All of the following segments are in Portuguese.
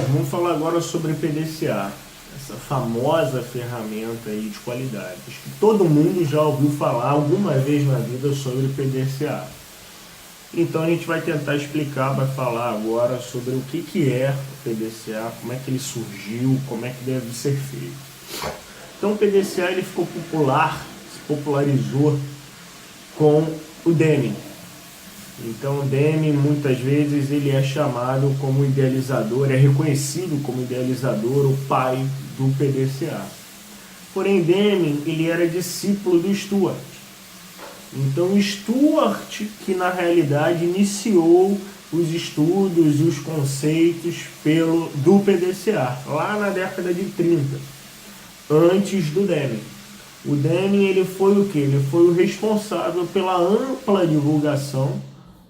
Vamos falar agora sobre PDCA, essa famosa ferramenta aí de qualidade. Acho que todo mundo já ouviu falar alguma vez na vida sobre PDCA. Então a gente vai tentar explicar, vai falar agora sobre o que é o PDCA, como é que ele surgiu, como é que deve ser feito. Então o PDCA ele ficou popular, se popularizou com o Deming. Então o Deming muitas vezes ele é chamado como idealizador, é reconhecido como idealizador, o pai do PDCA. Porém Deming ele era discípulo do Stuart. Então Stuart que na realidade iniciou os estudos e os conceitos do PDCA, lá na década de 30, antes do Deming. O Deming ele foi o que? Ele foi o responsável pela ampla divulgação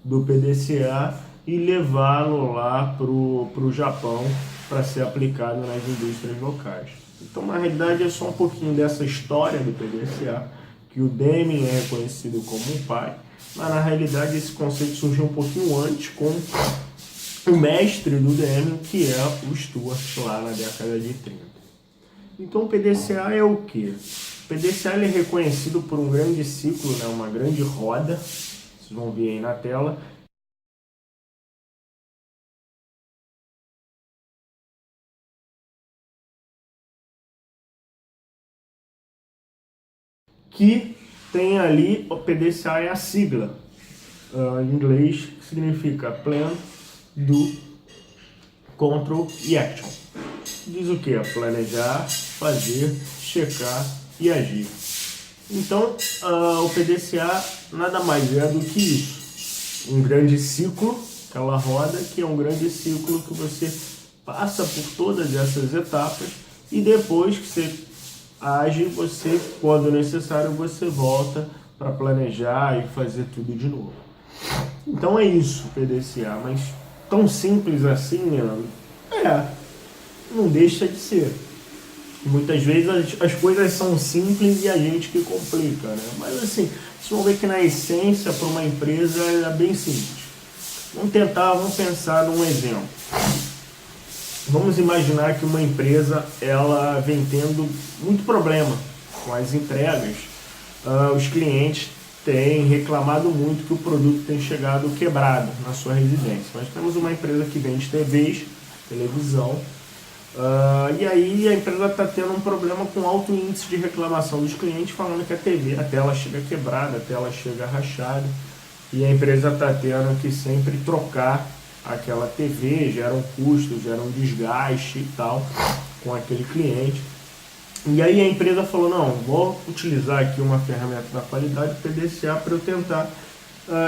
do PDCA e levá-lo lá para o Japão para ser aplicado nas indústrias locais. Então, na realidade, é só um pouquinho dessa história do PDCA, que o Deming é reconhecido como um pai, mas na realidade esse conceito surgiu um pouquinho antes com o mestre do Deming, que é o Stuart, lá na década de 30. Então, o PDCA é o quê? O PDCA ele é reconhecido por um grande ciclo, né, uma grande roda. Vocês vão ver aí na tela. Que tem ali, o PDCA é a sigla, em inglês, que significa Plan, Do, Control e Action. Diz o que? Planejar, fazer, checar e agir. Então, o PDCA nada mais é do que isso. Um grande ciclo, aquela roda, que é um grande ciclo que você passa por todas essas etapas e depois que você age, você, quando necessário, você volta para planejar e fazer tudo de novo. Então é isso, PDCA, mas tão simples assim, Leandro? Não deixa de ser. Muitas vezes as coisas são simples e a gente que complica, né? Mas assim, vocês vão ver que na essência, para uma empresa, é bem simples. Vamos pensar num exemplo. Vamos imaginar que uma empresa ela vem tendo muito problema com as entregas. Os clientes têm reclamado muito que o produto tem chegado quebrado na sua residência. Nós temos uma empresa que vende TVs, televisão, e aí a empresa está tendo um problema com alto índice de reclamação dos clientes falando que a tela chega quebrada, a tela chega rachada, e a empresa está tendo que sempre trocar aquela TV, gera um custo, gera um desgaste e tal com aquele cliente. E aí a empresa falou, não, vou utilizar aqui uma ferramenta da qualidade PDCA para eu tentar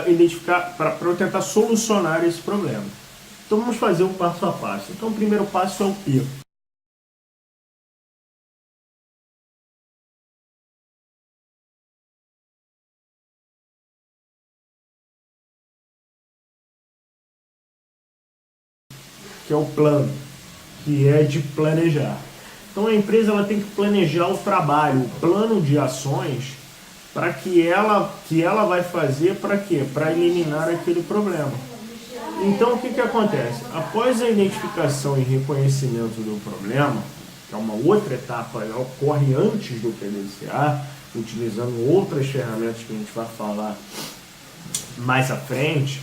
identificar, para eu tentar solucionar esse problema. Então vamos fazer o passo a passo. Então o primeiro passo é o P, que é o plano, que é de planejar. Então a empresa ela tem que planejar o trabalho, o plano de ações para que ela vai fazer para quê? Para eliminar aquele problema. Então o que acontece? Após a identificação e reconhecimento do problema, que é uma outra etapa, ela ocorre antes do PDCA, utilizando outras ferramentas que a gente vai falar mais à frente,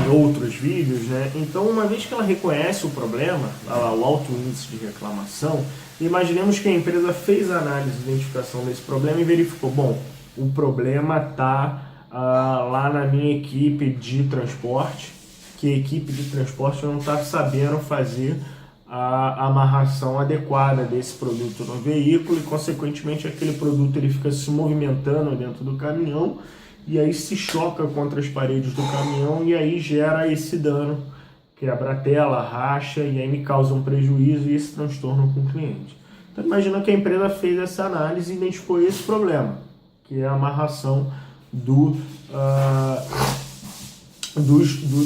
em outros vídeos, né? Então, uma vez que ela reconhece o problema, o alto índice de reclamação, imaginemos que a empresa fez a análise de identificação desse problema e verificou, bom, o problema está lá na minha equipe de transporte, que a equipe de transporte não está sabendo fazer a amarração adequada desse produto no veículo e, consequentemente, aquele produto ele fica se movimentando dentro do caminhão e aí se choca contra as paredes do caminhão e aí gera esse dano, quebra a tela, racha e aí me causa um prejuízo e esse transtorno com o cliente. Então imagina que a empresa fez essa análise e identificou esse problema, que é a amarração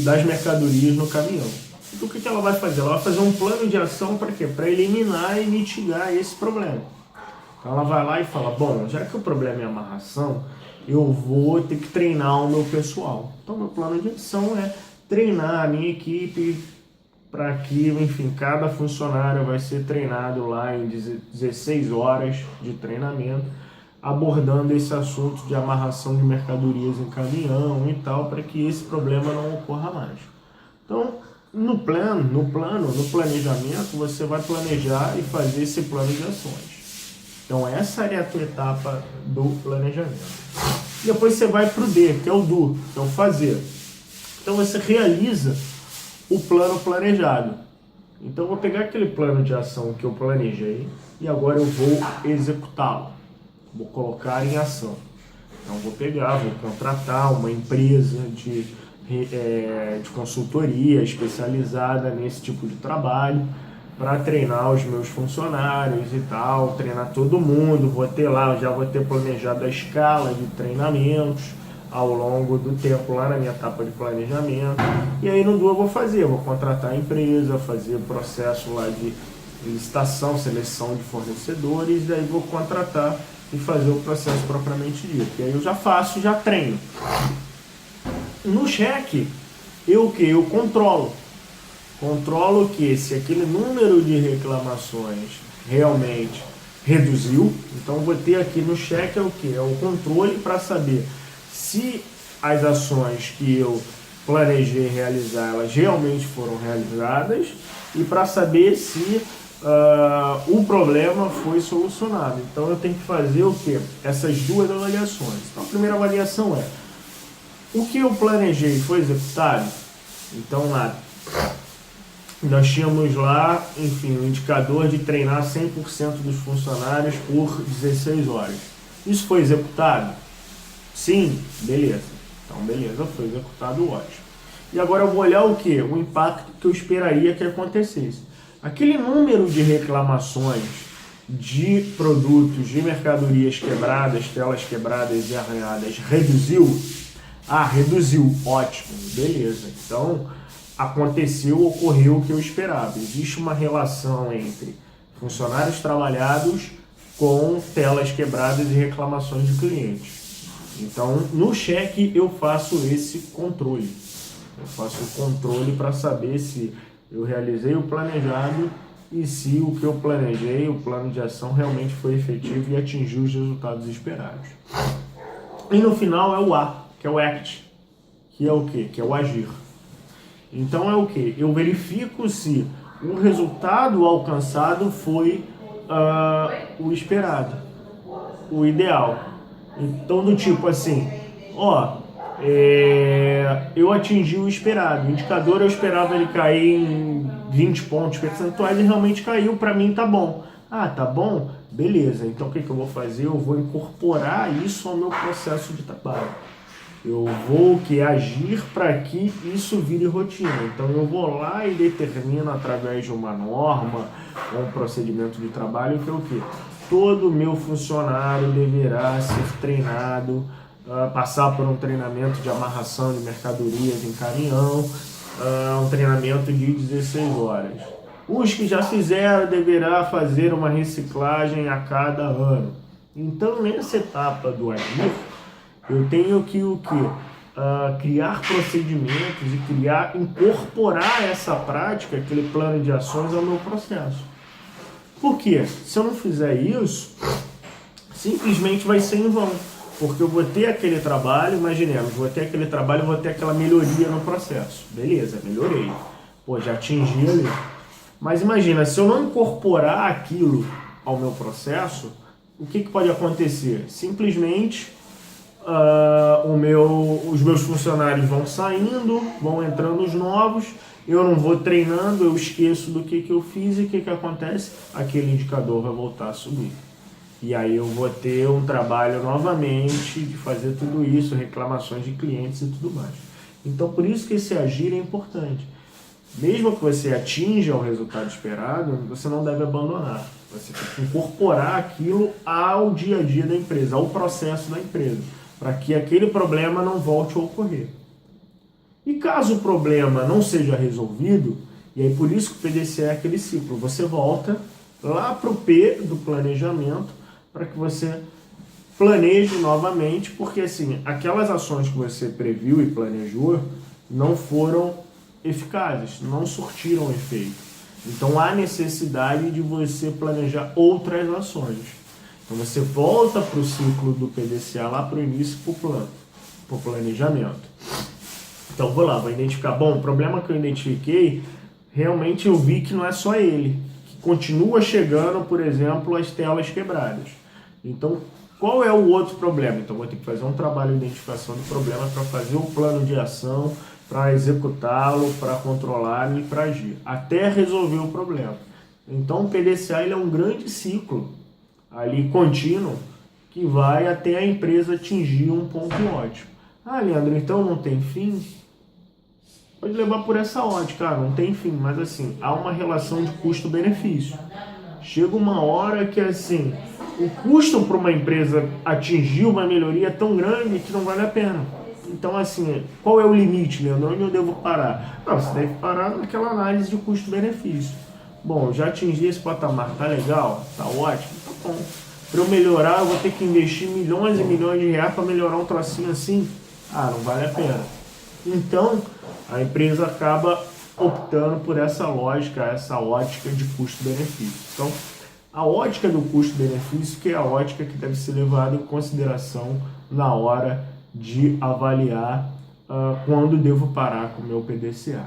das mercadorias no caminhão. Então o que ela vai fazer? Ela vai fazer um plano de ação para quê? Para eliminar e mitigar esse problema. Então ela vai lá e fala, bom, já que o problema é a amarração, eu vou ter que treinar o meu pessoal. Então meu plano de ação é treinar a minha equipe para que, enfim, cada funcionário vai ser treinado lá em 16 horas de treinamento, abordando esse assunto de amarração de mercadorias em caminhão e tal, para que esse problema não ocorra mais. Então, no planejamento, você vai planejar e fazer esse plano de ações. Então, essa é a tua etapa do planejamento. Depois você vai para o D, que é o do, que é o fazer. Então, você realiza o plano planejado. Então, eu vou pegar aquele plano de ação que eu planejei e agora eu vou executá-lo. Vou colocar em ação. Então, vou contratar uma empresa de consultoria especializada nesse tipo de trabalho para treinar os meus funcionários e tal, treinar todo mundo. Já vou ter planejado a escala de treinamentos ao longo do tempo lá na minha etapa de planejamento. E aí no do eu vou contratar a empresa, fazer o processo lá de licitação, seleção de fornecedores, daí vou contratar e fazer o processo propriamente dito. E aí eu já treino. No cheque, eu controlo. Controlo que se aquele número de reclamações realmente reduziu, então vou ter aqui no cheque é o controle para saber se as ações que eu planejei realizar, elas realmente foram realizadas e para saber se o problema foi solucionado. Então eu tenho que fazer essas duas avaliações. Então a primeira avaliação é: o que eu planejei foi executado? Então lá, nós tínhamos lá, enfim, o indicador de treinar 100% dos funcionários por 16 horas. Isso foi executado? Sim, beleza. Então beleza, foi executado, ótimo. E agora eu vou olhar o impacto que eu esperaria que acontecesse. Aquele número de reclamações de produtos, de mercadorias quebradas, telas quebradas e arranhadas, reduziu? Reduziu, ótimo, beleza. Então, ocorreu o que eu esperava. Existe uma relação entre funcionários trabalhados com telas quebradas e reclamações de clientes. Então, no cheque, eu faço esse controle. Eu faço o controle para saber se eu realizei o planejado e se o que eu planejei, o plano de ação, realmente foi efetivo e atingiu os resultados esperados. E no final é o A, que é o ACT, que é o quê? Que é o agir. Então é o quê? Eu verifico se o resultado alcançado foi o esperado, o ideal. Então do tipo assim, eu atingi o esperado. O indicador eu esperava ele cair em 20 pontos percentuais e realmente caiu, para mim tá bom. Tá bom? Beleza. Então o que eu vou fazer? Eu vou incorporar isso ao meu processo de trabalho. Eu vou agir para que isso vire rotina. Então eu vou lá e determino através de uma norma ou um procedimento de trabalho que é o quê? Todo meu funcionário deverá ser treinado, passar por um treinamento de amarração de mercadorias em caminhão, um treinamento de 16 horas. Os que já fizeram deverá fazer uma reciclagem a cada ano. Então nessa etapa do agir, eu tenho que criar procedimentos e incorporar essa prática, aquele plano de ações ao meu processo. Por quê? Se eu não fizer isso, simplesmente vai ser em vão. Porque eu vou ter aquele trabalho, imaginemos, vou ter aquela melhoria no processo. Beleza, melhorei. Já atingi ali. Mas imagina, se eu não incorporar aquilo ao meu processo, o que pode acontecer? Simplesmente os meus funcionários vão saindo, vão entrando os novos, eu não vou treinando, eu esqueço do que eu fiz e o que acontece? Aquele indicador vai voltar a subir. E aí eu vou ter um trabalho novamente de fazer tudo isso, reclamações de clientes e tudo mais. Então por isso que esse agir é importante. Mesmo que você atinja o resultado esperado, você não deve abandonar. Você tem que incorporar aquilo ao dia a dia da empresa, ao processo da empresa, para que aquele problema não volte a ocorrer. E caso o problema não seja resolvido, e aí por isso que o PDCA é aquele ciclo, você volta lá para o P do planejamento, para que você planeje novamente, porque assim, aquelas ações que você previu e planejou não foram eficazes, não surtiram efeito. Então há necessidade de você planejar outras ações. Então você volta para o ciclo do PDCA lá para o início, para o planejamento. Então vou lá, vou identificar. Bom, o problema que eu identifiquei, realmente eu vi que não é só ele. Que continua chegando, por exemplo, as telas quebradas. Então, qual é o outro problema? Então vou ter que fazer um trabalho de identificação do problema para fazer um plano de ação, para executá-lo, para controlá-lo e para agir, até resolver o problema. Então o PDCA ele é um grande ciclo ali contínuo que vai até a empresa atingir um ponto ótimo. Ah, Leandro, então não tem fim? Pode levar por essa ótica, não tem fim, mas assim, há uma relação de custo-benefício. Chega uma hora que assim, o custo para uma empresa atingir uma melhoria é tão grande que não vale a pena. Então assim, qual é o limite, Leandro? Onde eu devo parar? Não, você deve parar naquela análise de custo-benefício. Bom, já atingi esse patamar, tá legal? Tá ótimo? Tá bom. Para eu melhorar, eu vou ter que investir milhões e milhões de reais para melhorar um trocinho assim? Ah, não vale a pena. Então, a empresa acaba optando por essa lógica, essa ótica de custo-benefício. Então, a ótica do custo-benefício que é a ótica que deve ser levada em consideração na hora de avaliar quando devo parar com o meu PDCA.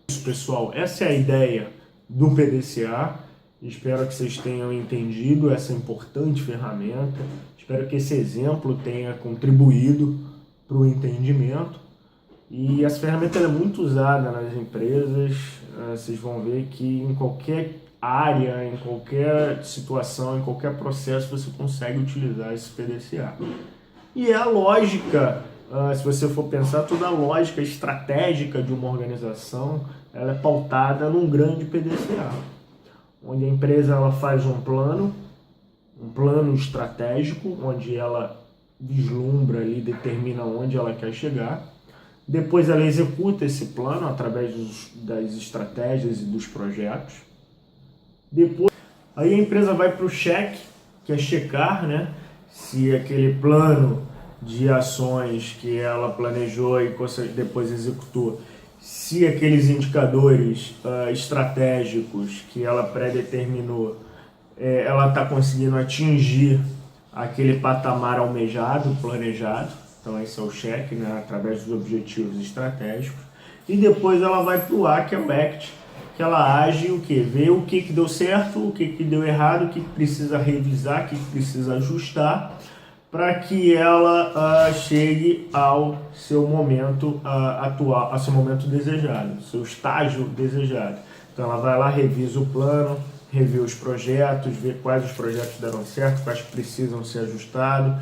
Isso, pessoal, essa é a ideia do PDCA. Espero que vocês tenham entendido essa importante ferramenta. Espero que esse exemplo tenha contribuído para o entendimento. E essa ferramenta é muito usada nas empresas. Vocês vão ver que em qualquer área, em qualquer situação, em qualquer processo, você consegue utilizar esse PDCA. E é a lógica, se você for pensar, toda a lógica estratégica de uma organização, ela é pautada num grande PDCA, onde a empresa ela faz um plano estratégico, onde ela vislumbra ali, determina onde ela quer chegar. Depois ela executa esse plano através das estratégias e dos projetos. Depois, aí a empresa vai para o check, que é checar, né, se aquele plano de ações que ela planejou e depois executou, se aqueles indicadores estratégicos que ela pré-determinou, ela está conseguindo atingir aquele patamar almejado, planejado. Então esse é o check, né, através dos objetivos estratégicos. E depois ela vai para o A, que é o ACT, que ela age o que? Vê o que deu certo, o que deu errado, o que precisa revisar, o que precisa ajustar, para que ela chegue ao seu momento atual, ao seu momento desejado, seu estágio desejado. Então ela vai lá, revisa o plano, revê os projetos, vê quais os projetos deram certo, quais precisam ser ajustados,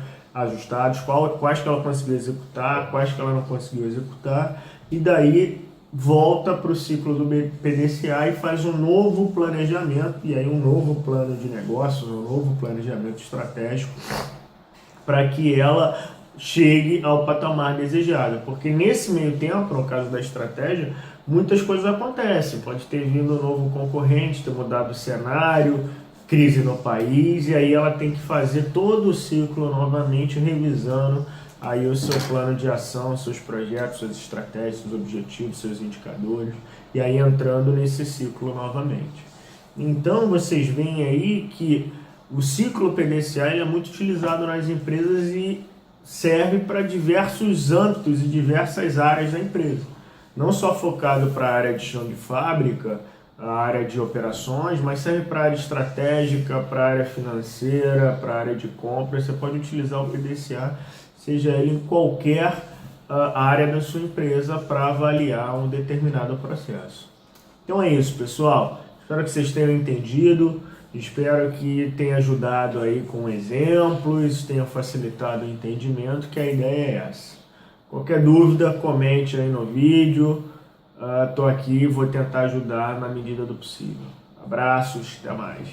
quais que ela conseguiu executar, quais que ela não conseguiu executar, e daí volta para o ciclo do PDCA e faz um novo planejamento, e aí um novo plano de negócios, um novo planejamento estratégico, para que ela chegue ao patamar desejado. Porque nesse meio tempo, no caso da estratégia, muitas coisas acontecem. Pode ter vindo um novo concorrente, ter mudado o cenário, crise no país, e aí ela tem que fazer todo o ciclo novamente, revisando aí o seu plano de ação, seus projetos, suas estratégias, seus objetivos, seus indicadores, e aí entrando nesse ciclo novamente. Então vocês veem aí que o ciclo PDCA é muito utilizado nas empresas e serve para diversos âmbitos e diversas áreas da empresa. Não só focado para a área de chão de fábrica, a área de operações, mas serve para a área estratégica, para a área financeira, para a área de compras. Você pode utilizar o PDCA, seja ele em qualquer área da sua empresa, para avaliar um determinado processo. Então é isso, pessoal. Espero que vocês tenham entendido. Espero que tenha ajudado aí com exemplos, tenha facilitado o entendimento, que a ideia é essa. Qualquer dúvida, comente aí no vídeo. Estou aqui e vou tentar ajudar na medida do possível. Abraços, até mais.